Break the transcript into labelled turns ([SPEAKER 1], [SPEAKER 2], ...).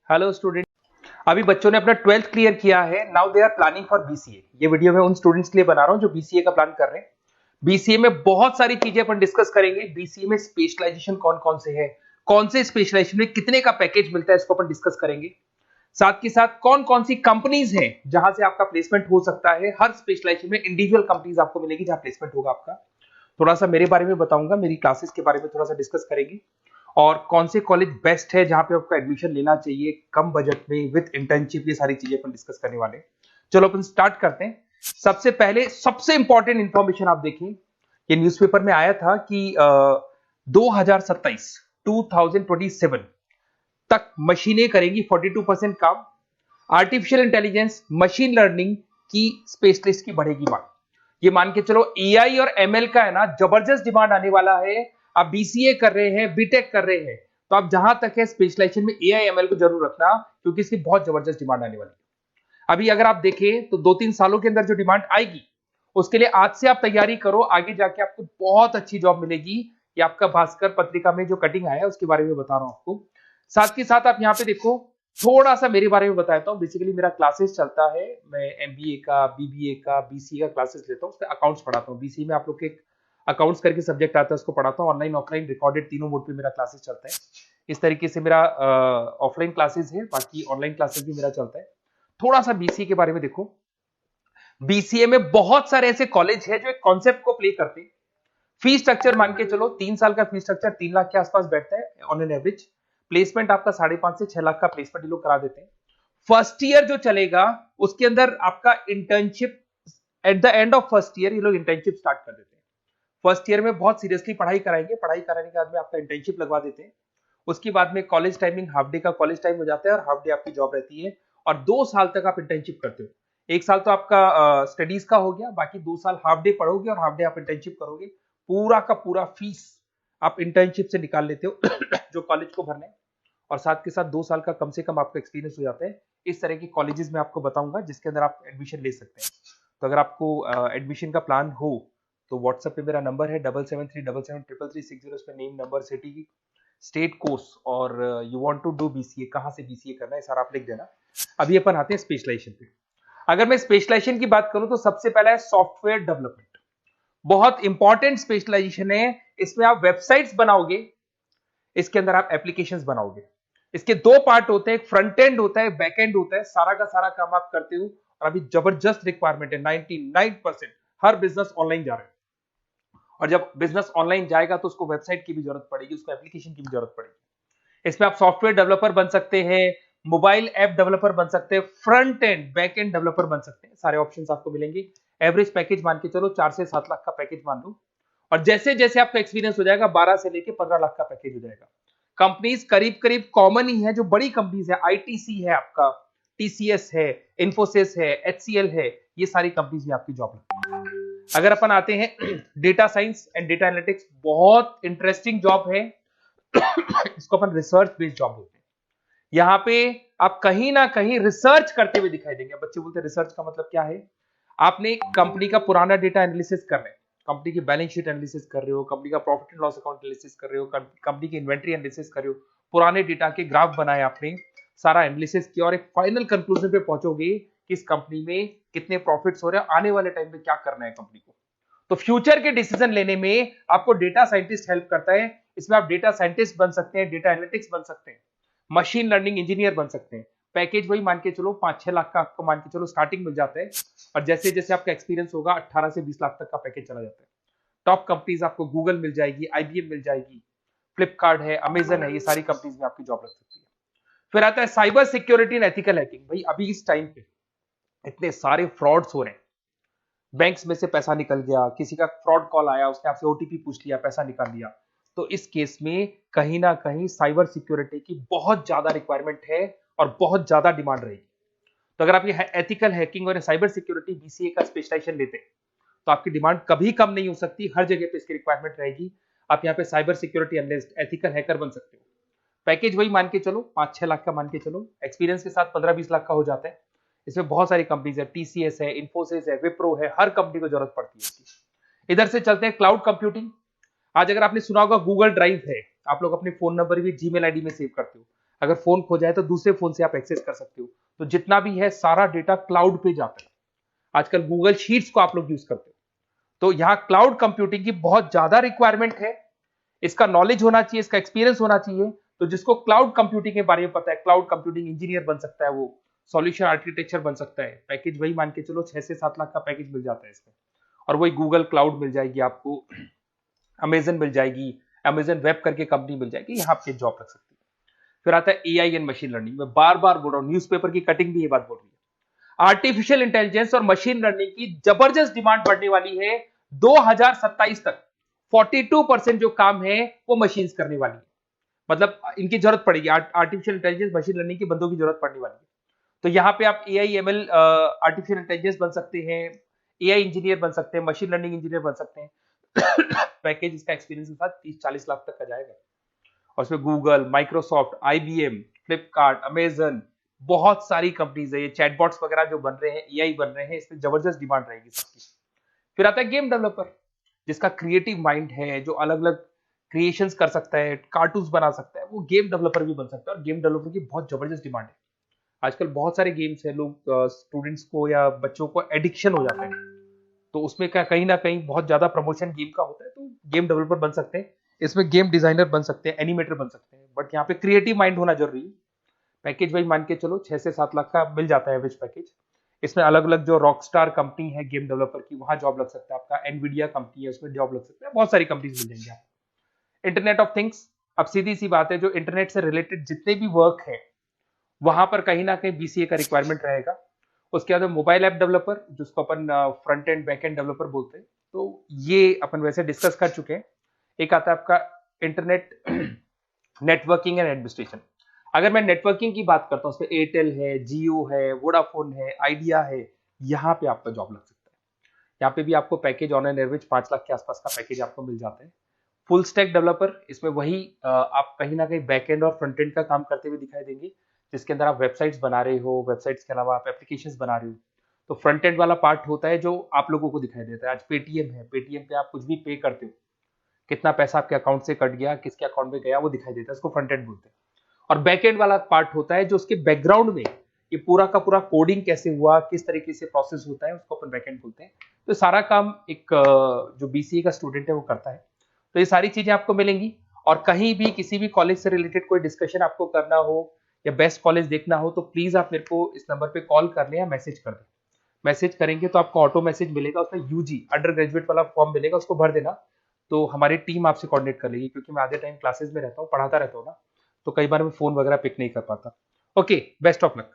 [SPEAKER 1] Hello student. अभी बच्चों ने अपना 12th क्लियर किया है। Now they are planning for BCA. ये वीडियो मैं उन स्टूडेंट्स के लिए बना रहा हूं जो बीसीए का प्लान कर रहे हैं। बीसीए में बहुत सारी चीजें अपन डिस्कस करेंगे। बीसीए में स्पेशलाइजेशन कौन कौन से है, कौन से स्पेशलाइजेशन में कितने का पैकेज मिलता है, इसको अपन डिस्कस करेंगे। साथ के साथ कौन कौन सी कंपनीज हैं जहां से आपका प्लेसमेंट हो सकता है। हर स्पेशलाइजेशन में इंडिविजुअल कंपनीज आपको मिलेगी जहां प्लेसमेंट होगा आपका। थोड़ा सा मेरे बारे में बताऊंगा, मेरी क्लासेस के बारे में थोड़ा सा डिस्कस करेंगे और कौन से कॉलेज बेस्ट है जहां पे आपको एडमिशन लेना चाहिए कम बजट में विद इंटर्नशिप। ये सारी चीजें अपन डिस्कस करने वाले हैं। चलो अपन स्टार्ट करते हैं। सबसे पहले सबसे इंपॉर्टेंट इंफॉर्मेशन आप देखिए, ये न्यूज़पेपर में आया था कि 2027 2027 तक मशीनें करेंगी 42% काम। आर्टिफिशियल इंटेलिजेंस, मशीन लर्निंग की स्पेशलिस्ट की बढ़ेगी मांग। ये मान के चलो एआई और एमएल का है ना जबरदस्त डिमांड आने वाला है। आप बीसीए कर रहे हैं, बीटेक कर रहे हैं, तो आप जहां तक है स्पेशलाइजेशन में एआई एमएल को जरूर रखना, क्योंकि इसकी बहुत जबरदस्त डिमांड आने वाली है। अभी अगर आप देखें तो 2-3 सालों के अंदर जो डिमांड आएगी उसके लिए आज से आप तैयारी करो, आगे जाके आपको बहुत अच्छी जॉब मिलेगी। ये आपका भास्कर पत्रिका में जो कटिंग आया है उसके बारे में बता रहा हूं आपको। साथ ही साथ आप यहाँ पे देखो, थोड़ा सा मेरे बारे में बताता हूँ। बेसिकली मेरा क्लासेस चलता है, मैं एमबीए का, बीबीए का, बीसीए का क्लासेस लेता हूँ, उसमें अकाउंट्स पढ़ाता हूँ। बीसीए में आप लोग के अकाउंट्स करके सब्जेक्ट आता है, उसको पढ़ाता हूँ। ऑनलाइन ऑफलाइन रिकॉर्डेड तीनों मोड पे मेरा क्लासेस चलता है। इस तरीके से मेरा ऑफलाइन क्लासेस है, बाकी ऑनलाइन क्लासेस भी मेरा चलता है। थोड़ा सा बीसीए के बारे में देखो। बीसीए में बहुत सारे ऐसे कॉलेज है जो एक कॉन्सेप्ट को प्ले करते हैं। फीस स्ट्रक्चर मान के चलो 3 साल का फीस स्ट्रक्चर 3 लाख के आसपास बैठता है ऑन एन एवरेज। प्लेसमेंट आपका 5.5 से 6 लाख का प्लेसमेंट ये लोग करा देते हैं। फर्स्ट ईयर जो चलेगा उसके अंदर आपका internship, at the end of first year ये लोग इंटर्नशिप स्टार्ट कर देते हैं। फर्स्ट ईयर में बहुत सीरियसली पढ़ाई कराएंगे, पढ़ाई कराने के बाद में आपका इंटर्नशिप लगवा देते हैं। उसके बाद में कॉलेज टाइमिंग हाफ डे का कॉलेज टाइम हो जाता है और हाफ डे आपकी जॉब रहती है। और 2 साल तक आप इंटर्नशिप करते हो। 1 साल तो आपका स्टडीज का हो गया, बाकी 2 साल हाफ डे पढ़ोगे और हाफ डे आप इंटर्नशिप करोगे। पूरा का पूरा फीस आप इंटर्नशिप से निकाल लेते हो जो कॉलेज को भरना है। और साथ के साथ 2 साल का कम से कम आपका एक्सपीरियंस हो जाता है। इस तरह के कॉलेजेस में आपको बताऊंगा जिसके अंदर आप एडमिशन ले सकते हैं। तो अगर आपको एडमिशन का प्लान हो तो व्हाट्सएप पे मेरा नंबर है 7737733360। इस पे name, number, city, state, course और you want to do BCA, कहां से बीसीए करना है सारा आप लिख देना। अभी अपन आते हैं स्पेशलाइजेशन पे। अगर मैं स्पेशलाइजेशन की बात करूं तो सबसे पहला है सॉफ्टवेयर डेवलपमेंट। बहुत इंपॉर्टेंट स्पेशलाइजेशन है। इसमें आप वेबसाइट्स बनाओगे, इसके अंदर आप एप्लीकेशंस बनाओगे। इसके 2 पार्ट होते हैं, एक फ्रंट एंड होता है, बैक एंड होता है। सारा का सारा काम आप करते हो और अभी जबरदस्त रिक्वायरमेंट है। 99% हर बिजनेस ऑनलाइन जा रहा है और जब बिजनेस ऑनलाइन जाएगा तो उसको वेबसाइट की भी जरूरत पड़ेगी, उसको एप्लीकेशन की भी जरूरत पड़ेगी। इसमें आप सॉफ्टवेयर डेवलपर बन सकते हैं, मोबाइल ऐप डेवलपर बन सकते हैं, front end back end developer बन सकते हैं। सारे ऑप्शंस आपको मिलेंगे। एवरेज पैकेज मान के चलो 4 से 7 लाख का पैकेज मान लो। और जैसे जैसे आपका एक्सपीरियंस हो जाएगा 12 से लेके 15 लाख का पैकेज हो जाएगा। कंपनीज करीब करीब कॉमन ही है, जो बड़ी कंपनीज है, आईटीसी है आपका, टीसीएस है, इन्फोसिस है, एचसीएल है, ये सारी कंपनीज में आपकी जॉब लगती है। अगर अपन आते हैं data science and data analytics, बहुत इंटरेस्टिंग जॉब है। इसको अपन रिसर्च बेस्ड जॉब बोलते हैं। यहाँ पे आप कहीं ना कहीं रिसर्च करते हुए दिखाई देंगे। बच्चे बोलते हैं रिसर्च का मतलब क्या है। आपने कंपनी का पुराना डेटा एनालिसिस कर रहे हैं, कंपनी की बैलेंस शीट एनालिसिस कर रहे हो, कंपनी का profit and loss account analysis कर रहे हो, कंपनी की इन्वेंट्री एनालिसिस कर रहे हो, पुराने डेटा के ग्राफ बनाए आपने, सारा एनालिसिस किया और एक फाइनल कंक्लूजन पे पहुंचोगे कि इस कंपनी में कितने प्रॉफिट्स हो रहे हैं, आने वाले टाइम में क्या करना है कंपनी को। तो फ्यूचर के डिसीजन लेने में आपको डेटा साइंटिस्ट हेल्प करता है। इसमें आप डेटा साइंटिस्ट बन सकते हैं, डेटा एनालिटिक्स बन सकते हैं, मशीन लर्निंग इंजीनियर बन सकते हैं। पैकेज वही मान के चलो 5-6 लाख का आपको मान के चलो स्टार्टिंग मिल जाता है। और जैसे जैसे आपका एक्सपीरियंस होगा 18 से 20 लाख तक का पैकेज चला जाता है। टॉप कंपनीज आपको गूगल मिल जाएगी, आईबीएम मिल जाएगी, फ्लिपकार्ट है, अमेजन है, ये सारी कंपनीज में आपकी जॉब लग सकती है। फिर आता है cyber security and ethical hacking. भाई अभी इस टाइम पे इतने सारे फ्रॉड्स हो रहे हैं, बैंक्स में से पैसा निकल गया, किसी का फ्रॉड कॉल आया, उसने आपसे ओटीपी पूछ लिया, पैसा निकाल लिया। तो इस केस में कहीं ना कहीं साइबर सिक्योरिटी की बहुत ज्यादा रिक्वायरमेंट है और बहुत ज्यादा डिमांड रहेगी। तो अगर आप ये एथिकल हैकिंग और साइबर सिक्योरिटी बीसीए का स्पेशलाइजेशन लेते हैं तो आपकी डिमांड कभी कम नहीं हो सकती, हर जगह पे इसकी रिक्वायरमेंट रहेगी। आप यहाँ पे cyber security analyst, ethical hacker बन सकते हो। पैकेज वही मान के चलो 5-6 लाख का मान के चलो, एक्सपीरियंस के साथ 15-20 लाख का हो जाता है। इसमें बहुत सारी कंपनीज है, टीसीएस है, इन्फोसिस है, विप्रो है, हर कंपनी को जरूरत पड़ती है इसकी। इधर से चलते हैं क्लाउड कंप्यूटिंग। आज अगर आपने सुना होगा गूगल ड्राइव है, आप लोग अपने फोन नंबर भी जीमेल आईडी में सेव करते हो। अगर फोन खो जाए तो दूसरे फोन से आप एक्सेस कर सकते हो। तो जितना भी है सारा डेटा क्लाउड पे जाता है। आजकल गूगल शीट्स को आप लोग यूज करते हो, तो यहाँ क्लाउड कंप्यूटिंग की बहुत ज्यादा रिक्वायरमेंट है। इसका नॉलेज होना चाहिए, इसका एक्सपीरियंस होना चाहिए। तो जिसको क्लाउड कंप्यूटिंग के बारे में पता है, क्लाउड कंप्यूटिंग इंजीनियर बन सकता है, वो सॉल्यूशन आर्किटेक्चर बन सकता है। पैकेज वही मान के चलो 6 से 7 लाख का पैकेज मिल जाता है इसमें, और वही गूगल क्लाउड मिल जाएगी आपको, अमेजन मिल जाएगी, अमेजन वेब करके कंपनी मिल जाएगी, यहाँ आपके जॉब लग सकती है। फिर आता है एआई एंड मशीन लर्निंग। मैं बार बार बोल रहा हूँ, न्यूज़पेपर की कटिंग भी ये बात बोल रही है। आर्टिफिशियल इंटेलिजेंस और मशीन लर्निंग की जबरदस्त डिमांड बढ़ने वाली है 2027 तक। 42% जो काम है वो मशीन्स करने वाली है, मतलब इनकी जरूरत पड़ेगी। आर्टिफिशियल इंटेलिजेंस मशीन लर्निंग के बंदों की जरूरत पड़ने वाली है। तो यहाँ पे आप एआई एमएल आर्टिफिशियल इंटेलिजेंस बन सकते हैं, एआई इंजीनियर बन सकते हैं, मशीन लर्निंग इंजीनियर बन सकते हैं। पैकेज इसका एक्सपीरियंस के साथ 30-40 लाख तक का जाएगा। और उसमें Google, Microsoft, IBM, Flipkart, Amazon, बहुत सारी कंपनीज है। ये चैटबॉट्स वगैरह जो बन रहे हैं, एआई बन रहे हैं, इसमें जबरदस्त डिमांड रहेगी सबकी। फिर आता है गेम डेवलपर, जिसका क्रिएटिव माइंड है, जो अलग अलग क्रिएशंस कर सकता है, कार्टून्स बना सकता है, वो गेम डेवलपर भी बन सकता है। और गेम डेवलपर की बहुत जबरदस्त डिमांड है। आजकल बहुत सारे गेम्स है, लोग स्टूडेंट्स को या बच्चों को एडिक्शन हो जाता है, तो उसमें क्या कहीं ना कहीं बहुत ज्यादा प्रमोशन गेम का होता है। तो गेम डेवलपर बन सकते हैं, इसमें गेम डिजाइनर बन सकते हैं, एनिमेटर बन सकते हैं, बट यहाँ पे क्रिएटिव माइंड होना जरूरी है। पैकेज वही मान के चलो 6 से 7 लाख का मिल जाता है एवरेज पैकेज। इसमें अलग अलग जो रॉकस्टार कंपनी है गेम डेवलपर की, वहां जॉब लग सकता है आपका। एनवीडिया कंपनी है, उसमें जॉब लग सकता है। बहुत सारी कंपनीज मिल जाएंगी आपको। इंटरनेट ऑफ थिंग्स, अब सीधी सी बात है, जो इंटरनेट से रिलेटेड जितने भी वर्क है वहां पर कहीं ना कहीं बीसीए का रिक्वायरमेंट रहेगा। उसके बाद मोबाइल ऐप डेवलपर, जिसको अपन front end back end developer बोलते हैं, तो ये अपन वैसे डिस्कस कर चुके हैं। एक आता है आपका इंटरनेट नेटवर्किंग एंड एडमिनिस्ट्रेशन। अगर मैं नेटवर्किंग की बात करता हूँ, उसमें एयरटेल है, जियो है, वोडाफोन है, आइडिया है, यहाँ पे आपका जॉब लग सकता है। यहाँ पे भी आपको package on an average 5 lakh के आसपास का पैकेज आपको मिल जाता है। फुल स्टैक डेवलपर, इसमें वही आप कहीं ना कहीं बैक एंड और फ्रंट एंड का काम करते हुए दिखाई देंगे, जिसके अंदर आप वेबसाइट्स बना रहे हो, वेबसाइट्स के अलावा आप एप्लीकेशंस बना रहे हो। तो फ्रंट एंड वाला पार्ट होता है जो आप लोगों को दिखाई देता है। आज पेटीएम है, पेटीएम पे आप कुछ भी पे करते हो, कितना पैसा आपके अकाउंट से कट गया, किसके अकाउंट में गया, वो दिखाई देता है, उसको फ्रंट एंड बोलते हैं। और बैक एंड वाला पार्ट होता है जो उसके बैकग्राउंड में ये पूरा का पूरा कोडिंग कैसे हुआ, किस तरीके से प्रोसेस होता है, उसको अपन बैक एंड बोलते हैं। तो सारा काम एक जो बीसीए का स्टूडेंट है वो करता है। तो ये सारी चीजें आपको मिलेंगी। और कहीं भी किसी भी कॉलेज से रिलेटेड कोई डिस्कशन आपको करना हो या बेस्ट कॉलेज देखना हो, तो प्लीज आप मेरे को इस नंबर पे कॉल कर लें या मैसेज कर दें। मैसेज करेंगे तो आपको ऑटो मैसेज मिलेगा, उसमें यूजी अंडर ग्रेजुएट वाला फॉर्म मिलेगा, उसको भर देना। तो हमारी टीम आपसे कोऑर्डिनेट कर लेगी, क्योंकि मैं आधे टाइम क्लासेस में रहता हूँ, पढ़ाता रहता हूँ ना, तो कई बार मैं फोन वगैरह पिक नहीं कर पाता। Okay, best of luck.